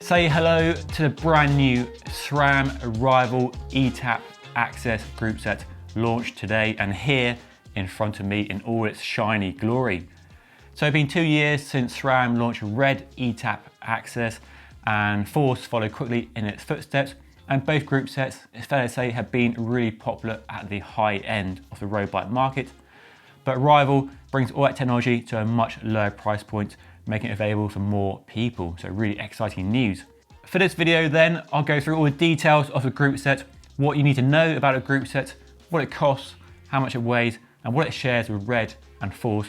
Say hello to the brand new SRAM Arrival eTap AXS group set launched today and here in front of me in all its shiny glory. So it's been 2 years since SRAM launched Red eTap AXS and Force followed quickly in its footsteps, and both group sets, it's fair to say, have been really popular at the high end of the road bike market. But Arrival brings all that technology to a much lower price point, making it available for more people. So really exciting news. For this video then, I'll go through all the details of the group set, what you need to know about a group set, what it costs, how much it weighs, and what it shares with Red and Force.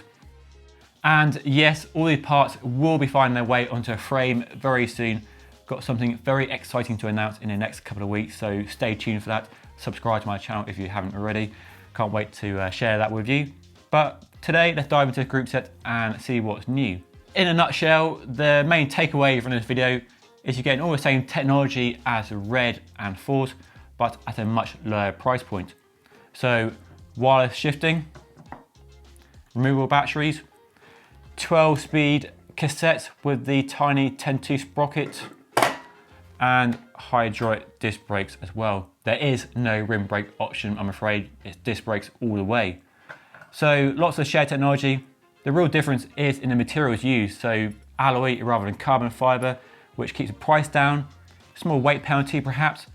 And yes, all these parts will be finding their way onto a frame very soon. Got something very exciting to announce in the next couple of weeks, so stay tuned for that. Subscribe to my channel if you haven't already. Can't wait to share that with you. But today, let's dive into the group set and see what's new. In a nutshell, the main takeaway from this video is you're getting all the same technology as Red and Force, but at a much lower price point. So wireless shifting, removable batteries, 12-speed cassettes with the tiny 10-tooth sprocket, and hydraulic disc brakes as well. There is no rim brake option, I'm afraid. It's disc brakes all the way. So lots of shared technology. The real difference is in the materials used. So alloy rather than carbon fiber, which keeps the price down. Small weight penalty perhaps,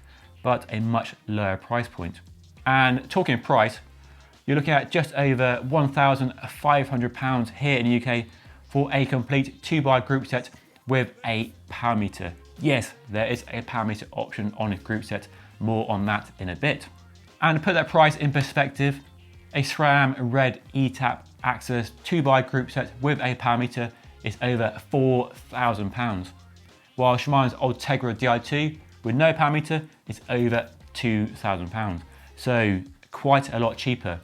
but a much lower price point. And talking price, you're looking at just over £1,500 here in the UK for a complete 2x group set with a power meter. Yes, there is a power meter option on a group set, more on that in a bit. And to put that price in perspective, a SRAM Red eTap AXS 2x group set with a power meter is over £4,000, while Shimano's Ultegra Di2 with no power meter is over £2,000. So quite a lot cheaper.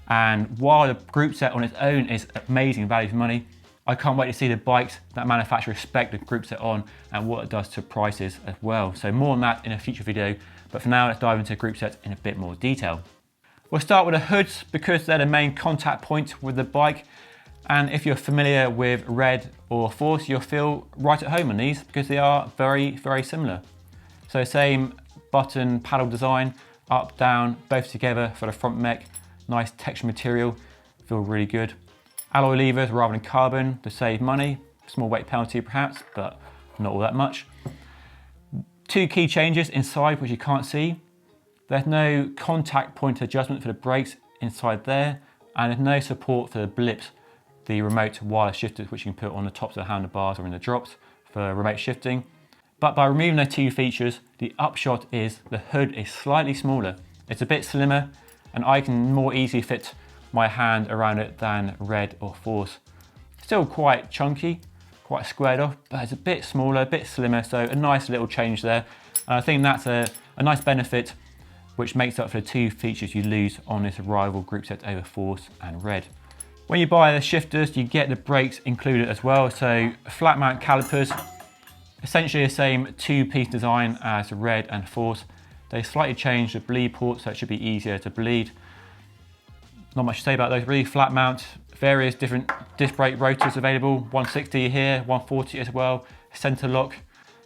And while the group set on its own is amazing value for money, I can't wait to see the bikes that manufacturers spec the group set on and what it does to prices as well. So more on that in a future video, but for now let's dive into group sets in a bit more detail. We'll start with the hoods because they're the main contact point with the bike, and if you're familiar with Red or Force, you'll feel right at home on these because they are very, very similar. So same button paddle design, up, down, both together for the front mech, nice texture material, feel really good. Alloy levers rather than carbon to save money, small weight penalty perhaps, but not all that much. 2 key changes inside which you can't see. There's no contact point adjustment for the brakes inside there, and there's no support for the blips, the remote wireless shifters which you can put on the tops of the handlebars or in the drops for remote shifting. But by removing those 2 features, the upshot is the hood is slightly smaller. It's a bit slimmer, and I can more easily fit my hand around it than Red or Force. Still quite chunky, quite squared off, but it's a bit smaller, a bit slimmer, so a nice little change there. And I think that's a nice benefit which makes up for the 2 features you lose on this Arrival group set over Force and Red. When you buy the shifters, you get the brakes included as well, so flat mount calipers, essentially the same 2-piece design as Red and Force. They slightly changed the bleed port so it should be easier to bleed. Not much to say about those really. Flat mount, various different disc brake rotors available, 160 here, 140 as well, center lock.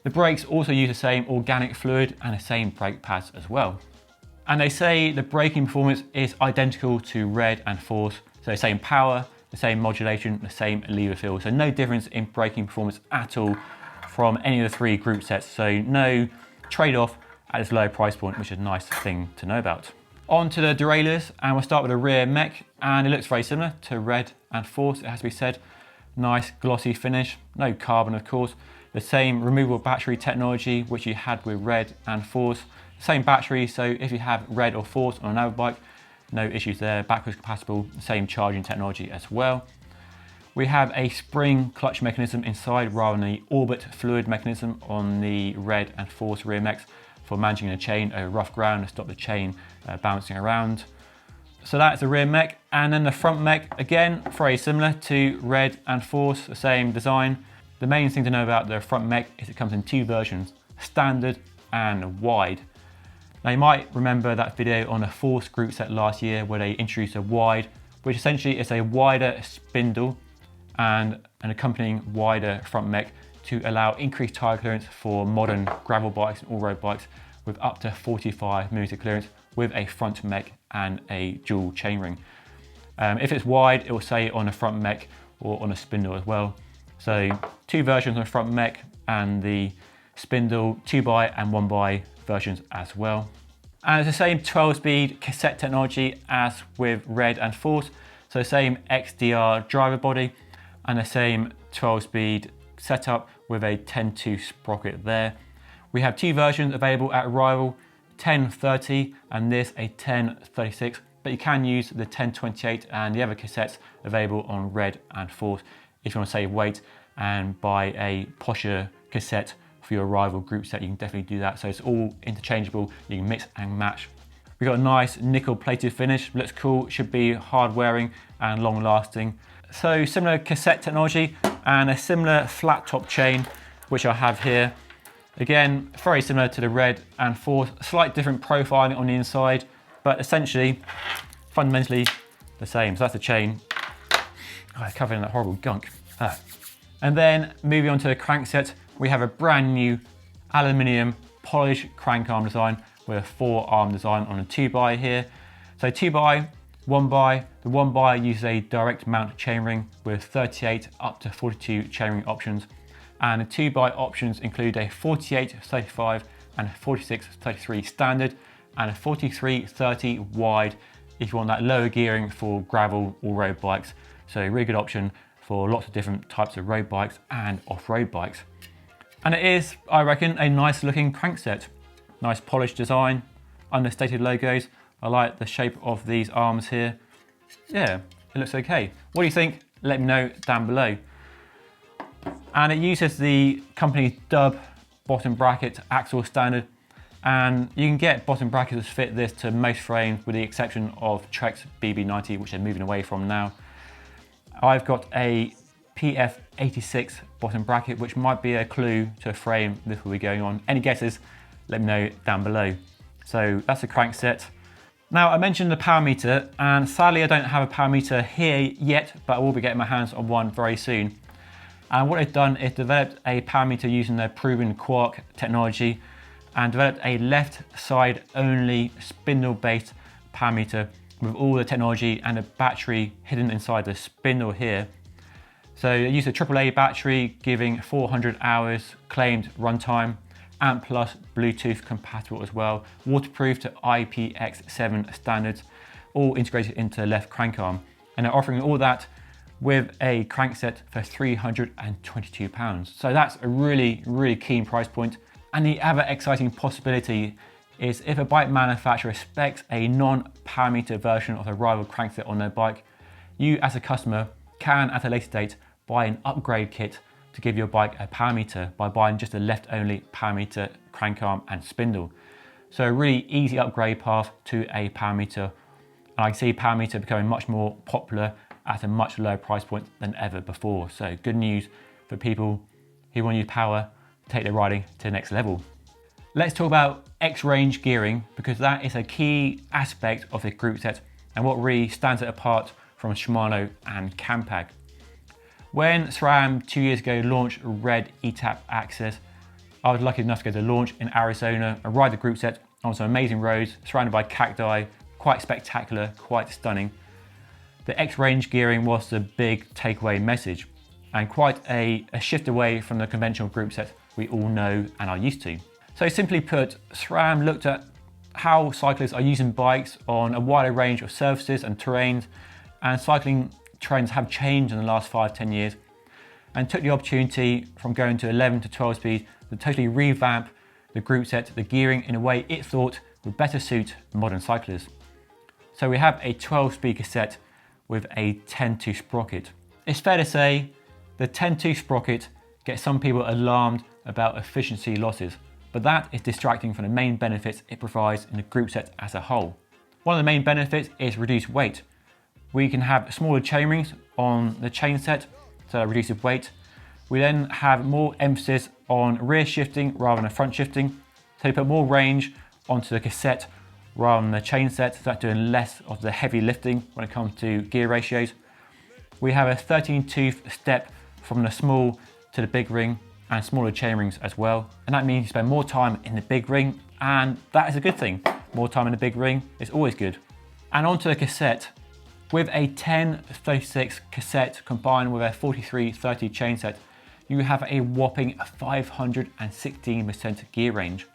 The brakes also use the same organic fluid and the same brake pads as well. And they say the braking performance is identical to Red and Force, so the same power, the same modulation, the same lever feel. So no difference in braking performance at all from any of the 3 group sets. So no trade-off at this low price point, which is a nice thing to know about. On to the derailleurs, and we'll start with the rear mech, and it looks very similar to Red and Force, it has to be said. Nice glossy finish, no carbon of course. The same removable battery technology which you had with Red and Force. Same battery, so if you have Red or Force on another bike, no issues there, backwards compatible, same charging technology as well. We have a spring clutch mechanism inside rather than the orbit fluid mechanism on the Red and Force rear mechs for managing the chain over rough ground to stop the chain bouncing around. So that's the rear mech, and then the front mech, again, very similar to Red and Force, the same design. The main thing to know about the front mech is it comes in 2 versions, standard and wide. Now you might remember that video on a Force group set last year where they introduced a wide, which essentially is a wider spindle and an accompanying wider front mech to allow increased tyre clearance for modern gravel bikes and all-road bikes with up to 45mm clearance with a front mech and a dual chainring. If it's wide, it will say on a front mech or on a spindle as well. So 2 versions on the front mech and the spindle, 2x and 1x versions as well. And it's the same 12-speed cassette technology as with Red and Force. So same XDR driver body and the same 12-speed setup with a 10-2 sprocket there. We have 2 versions available at Rival, 1030 and this a 1036, but you can use the 1028 and the other cassettes available on Red and Force if you want to save weight and buy a posher cassette for your Rival group set. You can definitely do that. So it's all interchangeable. You can mix and match. We've got a nice nickel plated finish, looks cool, should be hard wearing and long lasting. So similar cassette technology and a similar flat top chain, which I have here. Again, very similar to the Red and Force, slight different profiling on the inside, but essentially, fundamentally the same. So that's the chain. Oh, it's covered in that horrible gunk. And then moving on to the crankset, we have a brand new aluminium polished crank arm design with a 4-arm design on a 2x here. So 2x, 1x, the 1x uses a direct mount chainring with 38 up to 42 chainring options. And the 2x options include a 48-35 and a 46-33 standard and a 43-30 wide if you want that lower gearing for gravel or road bikes. So a really good option for lots of different types of road bikes and off-road bikes. And it is, I reckon, a nice looking crankset. Nice polished design, understated logos. I like the shape of these arms here. Yeah, it looks okay. What do you think? Let me know down below. And it uses the company's Dub bottom bracket axle standard, and you can get bottom brackets that fit this to most frames with the exception of Trek's BB90, which they're moving away from now. I've got a PF86 bottom bracket, which might be a clue to a frame this will be going on. Any guesses? Let me know down below. So that's the crankset. Now I mentioned the power meter, and sadly I don't have a power meter here yet, but I will be getting my hands on one very soon. And what they've done is developed a power meter using their proven Quark technology and developed a left side only spindle based power meter with all the technology and a battery hidden inside the spindle here. So they use a AAA battery giving 400 hours claimed runtime and plus Bluetooth compatible as well, waterproof to IPX7 standards, all integrated into the left crank arm. And they're offering all that with a crankset for £322. So that's a really, really keen price point. And the other exciting possibility is if a bike manufacturer specs a non-power meter version of the Rival crankset on their bike, you as a customer can at a later date buy an upgrade kit to give your bike a power meter by buying just a left-only power meter, crank arm and spindle. So a really easy upgrade path to a power meter. And I can see power meter becoming much more popular at a much lower price point than ever before. So good news for people who want to use power to take their riding to the next level. Let's talk about X-range gearing, because that is a key aspect of the group set and what really stands it apart from Shimano and Campag. When SRAM 2 years ago launched Red eTap AXS, I was lucky enough to go to launch in Arizona and ride the group set on some amazing roads surrounded by cacti, quite spectacular, quite stunning. The X-range gearing was the big takeaway message and quite a shift away from the conventional group set we all know and are used to. So simply put, SRAM looked at how cyclists are using bikes on a wider range of surfaces and terrains, and cycling trends have changed in the last 5-10 years, and took the opportunity from going to 11 to 12 speed to totally revamp the group set, the gearing in a way it thought would better suit modern cyclists. So we have a 12-speed cassette with a 10-2 sprocket. It's fair to say the 10-2 sprocket gets some people alarmed about efficiency losses, but that is distracting from the main benefits it provides in the group set as a whole. One of the main benefits is reduced weight. We can have smaller chainrings on the chain set, so that reduces weight. We then have more emphasis on rear shifting rather than front shifting, so you put more range onto the cassette rather than the chain set, so that's doing less of the heavy lifting when it comes to gear ratios. We have a 13-tooth step from the small to the big ring, and smaller chainrings as well. And that means you spend more time in the big ring, and that is a good thing. More time in the big ring is always good. And onto the cassette. With a 10-36 cassette combined with a 43-30 chain set, you have a whopping 516% gear range.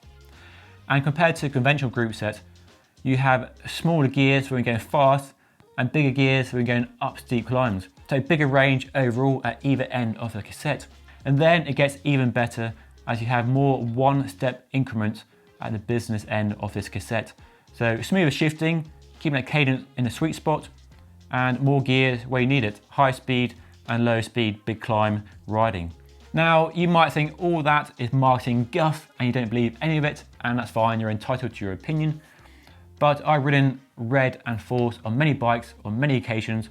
And compared to conventional group sets, you have smaller gears when you're going fast and bigger gears when you're going up steep climbs. So bigger range overall at either end of the cassette. And then it gets even better as you have more one-step increments at the business end of this cassette. So smoother shifting, keeping that cadence in the sweet spot, and more gears where you need it, high speed and low speed big climb riding. Now you might think all that is marketing guff and you don't believe any of it, and that's fine, you're entitled to your opinion. But I've ridden Red and Force on many bikes on many occasions,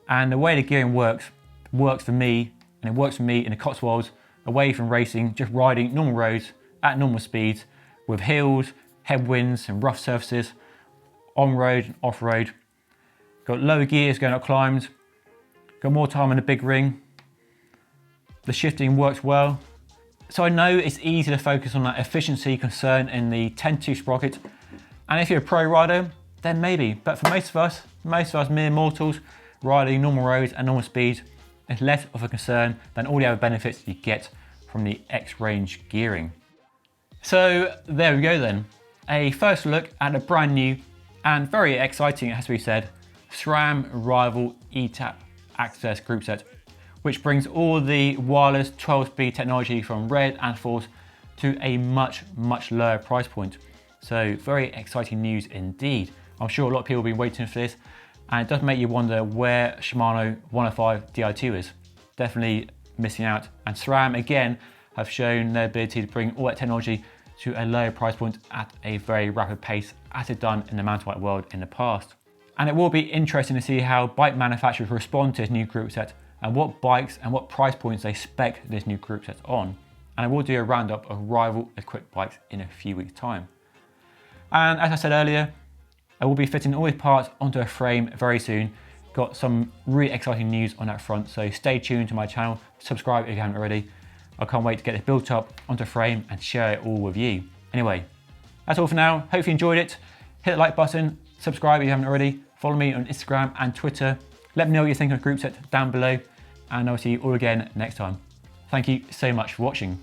and the way the gearing works for me, and it works for me in the Cotswolds, away from racing, just riding normal roads at normal speeds with hills, headwinds and rough surfaces, on road and off road. Got lower gears going up climbs, got more time in the big ring. The shifting works well. So I know it's easy to focus on that efficiency concern in the 10-2 sprocket. And if you're a pro rider, then maybe. But for most of us mere mortals, riding normal roads and normal speeds, it's less of a concern than all the other benefits you get from the X-Range gearing. So there we go then. A first look at a brand new and very exciting, it has to be said, SRAM rival eTap AXS group set, which brings all the wireless 12-speed technology from Red and Force to a much lower price point. So very exciting news indeed. I'm sure a lot of people have been waiting for this, and it does make you wonder where Shimano 105 Di2 is. Definitely missing out. And SRAM again have shown their ability to bring all that technology to a lower price point at a very rapid pace, as it's done in the mountain bike world in the past. And it will be interesting to see how bike manufacturers respond to this new group set and what bikes and what price points they spec this new group set on. And I will do a roundup of rival equipped bikes in a few weeks' time. And as I said earlier, I will be fitting all these parts onto a frame very soon. Got some really exciting news on that front, so stay tuned to my channel, subscribe if you haven't already. I can't wait to get it built up onto a frame and share it all with you. Anyway, that's all for now. Hope you enjoyed it. Hit the like button, subscribe if you haven't already, follow me on Instagram and Twitter. Let me know what you think of the group set down below, and I'll see you all again next time. Thank you so much for watching.